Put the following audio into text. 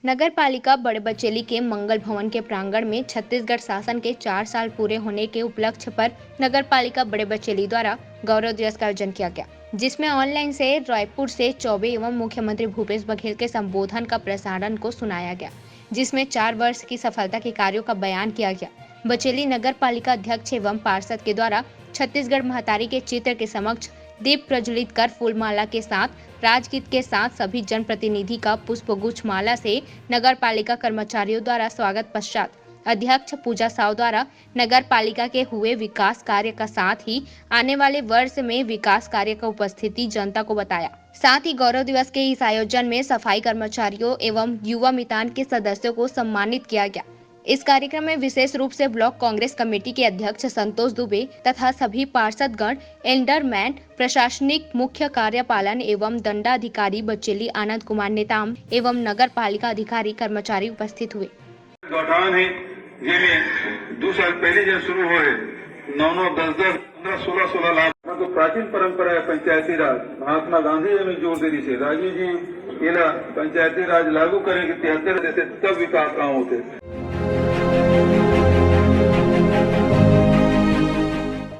नगर पालिका बड़े बचेली के मंगल भवन के प्रांगण में छत्तीसगढ़ शासन के 4 साल पूरे होने के उपलक्ष्य पर नगर पालिका बड़े बचेली द्वारा गौरव दिवस का आयोजन किया गया, जिसमें ऑनलाइन से रायपुर से चौबे एवं मुख्यमंत्री भूपेश बघेल के संबोधन का प्रसारण को सुनाया गया, जिसमें 4 वर्ष की सफलता के कार्यों का बयान किया गया। बचेली नगर पालिका अध्यक्ष एवं पार्षद के द्वारा छत्तीसगढ़ महतारी के चित्र के समक्ष दीप प्रज्वलित कर फूलमाला के साथ राजगीत के साथ सभी जनप्रतिनिधि का पुष्पगुच्छ माला से नगर पालिका कर्मचारियों द्वारा स्वागत पश्चात अध्यक्ष पूजा साव द्वारा नगर पालिका के हुए विकास कार्य का साथ ही आने वाले वर्ष में विकास कार्य का उपस्थिति जनता को बताया। साथ ही गौरव दिवस के इस आयोजन में सफाई कर्मचारियों एवं युवा मितान के सदस्यों को सम्मानित किया गया। इस कार्यक्रम में विशेष रूप से ब्लॉक कांग्रेस कमेटी के अध्यक्ष संतोष दुबे तथा सभी पार्षदगण, एल्डरमैन, प्रशासनिक मुख्य कार्यपालन एवं दंडाधिकारी बचेली आनंद कुमार नेताम एवं नगर पालिका अधिकारी कर्मचारी उपस्थित हुए। गौठान है जिन्हें 2 साल पहले जब शुरू हुए 9, 10, 15, 16 लाख तो प्राचीन परंपरा है पंचायती राज। महात्मा गांधी ने जोर दे दी राजीव जी पंचायती राज लागू करेंगे 73 जैसे तब विकास काम होते।